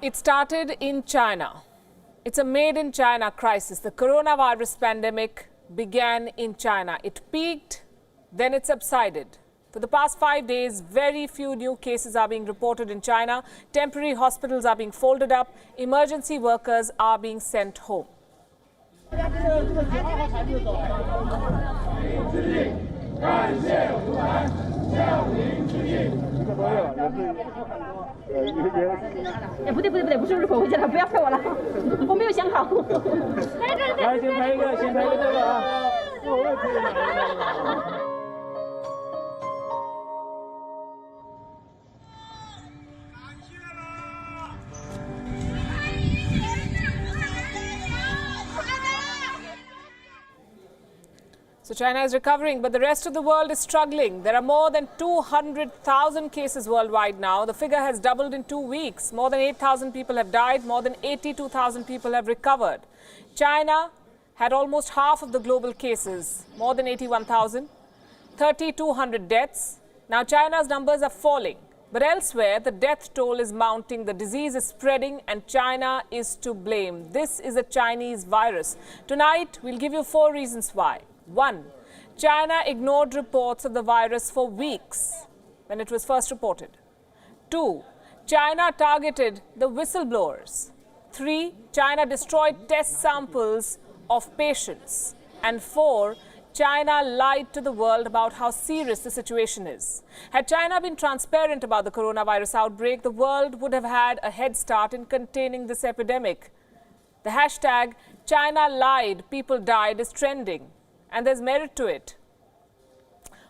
It started in China. It's a made in China crisis. The coronavirus pandemic began in China. It peaked, then it subsided. For the past 5 days, very few new cases are being reported in China. Temporary hospitals are being folded up. Emergency workers are being sent home. So China is recovering, but the rest of the world is struggling. There are more than 200,000 cases worldwide now. The figure has doubled in 2 weeks. More than 8,000 people have died. More than 82,000 people have recovered. China had almost half of the global cases, more than 81,000, 3,200 deaths. Now China's numbers are falling. But elsewhere, the death toll is mounting, the disease is spreading, and China is to blame. This is a Chinese virus. Tonight, we'll give you 4 reasons why. 1. China ignored reports of the virus for weeks when it was first reported. 2. China targeted the whistleblowers. 3. China destroyed test samples of patients. And 4. China lied to the world about how serious the situation is. Had China been transparent about the coronavirus outbreak, the world would have had a head start in containing this epidemic. The hashtag China lied, people died is trending. And there's merit to it.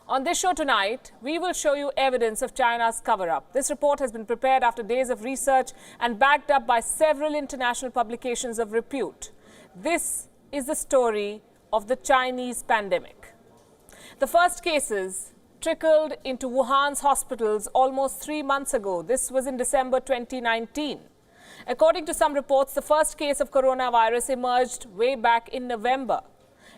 On this show tonight, we will show you evidence of China's cover-up. This report has been prepared after days of research and backed up by several international publications of repute. This is the story of the Chinese pandemic. The first cases trickled into Wuhan's hospitals almost 3 months ago. This was in December 2019. According to some reports, the first case of coronavirus emerged way back in November.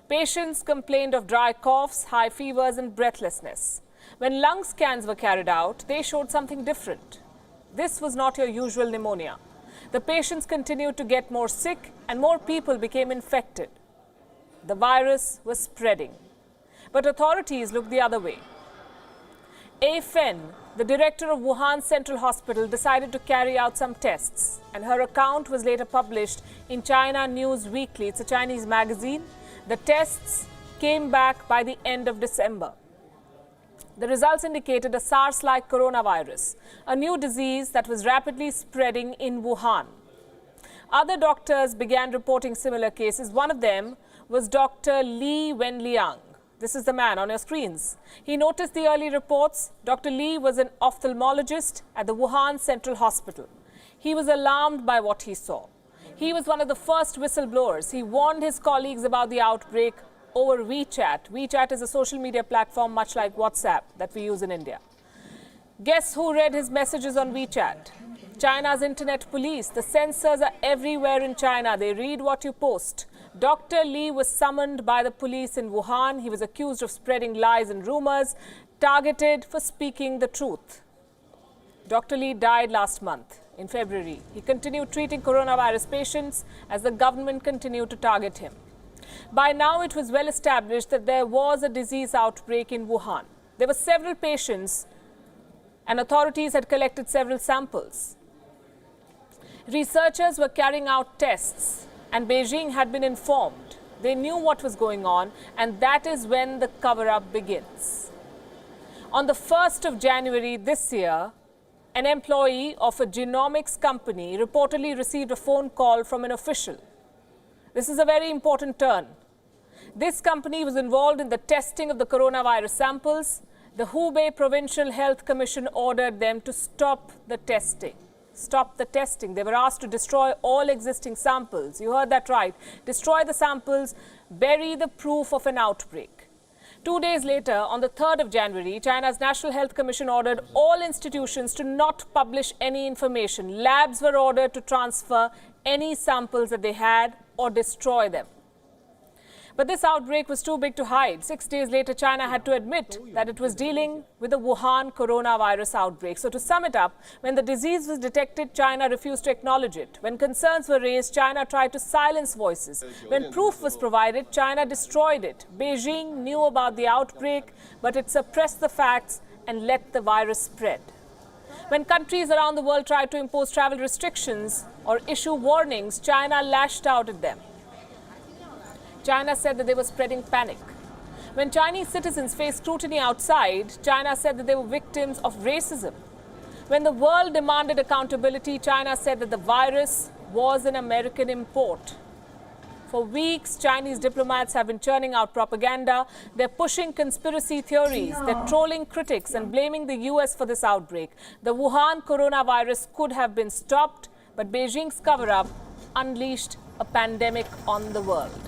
Patients complained of dry coughs, high fevers and breathlessness. When lung scans were carried out, they showed something different. This was not your usual pneumonia. The patients continued to get more sick and more people became infected. The virus was spreading. But authorities looked the other way. A Fen, the director of Wuhan Central Hospital, decided to carry out some tests, and her account was later published in China News Weekly. It's a Chinese magazine. The tests came back by the end of December. The results indicated a SARS-like coronavirus, a new disease that was rapidly spreading in Wuhan. Other doctors began reporting similar cases. One of them was Dr. Li Wenliang. This is the man on your screens. He noticed the early reports. Dr. Li was an ophthalmologist at the Wuhan Central Hospital. He was alarmed by what he saw. He was one of the first whistleblowers. He warned his colleagues about the outbreak over WeChat. WeChat is a social media platform much like WhatsApp that we use in India. Guess who read his messages on WeChat? China's internet police. The censors are everywhere in China. They read what you post. Dr. Li was summoned by the police in Wuhan. He was accused of spreading lies and rumors, targeted for speaking the truth. Dr. Li died last month. In February, he continued treating coronavirus patients as the government continued to target him. By now, it was well established that there was a disease outbreak in Wuhan. There were several patients and authorities had collected several samples. Researchers were carrying out tests and Beijing had been informed. They knew what was going on, and that is when the cover-up begins. On the 1st of January this year, an employee of a genomics company reportedly received a phone call from an official. This is a very important turn. This company was involved in the testing of the coronavirus samples. The Hubei Provincial Health Commission ordered them to stop the testing. Stop the testing. They were asked to destroy all existing samples. You heard that right. Destroy the samples, bury the proof of an outbreak. 2 days later, on the 3rd of January, China's National Health Commission ordered all institutions to not publish any information. Labs were ordered to transfer any samples that they had or destroy them. But this outbreak was too big to hide. 6 days later, China had to admit that it was dealing with the Wuhan coronavirus outbreak. So to sum it up, when the disease was detected, China refused to acknowledge it. When concerns were raised, China tried to silence voices. When proof was provided, China destroyed it. Beijing knew about the outbreak, but it suppressed the facts and let the virus spread. When countries around the world tried to impose travel restrictions or issue warnings, China lashed out at them. China said that they were spreading panic. When Chinese citizens faced scrutiny outside, China said that they were victims of racism. When the world demanded accountability, China said that the virus was an American import. For weeks, Chinese diplomats have been churning out propaganda. They're pushing conspiracy theories. They're trolling critics and blaming the US for this outbreak. The Wuhan coronavirus could have been stopped, but Beijing's cover-up unleashed a pandemic on the world.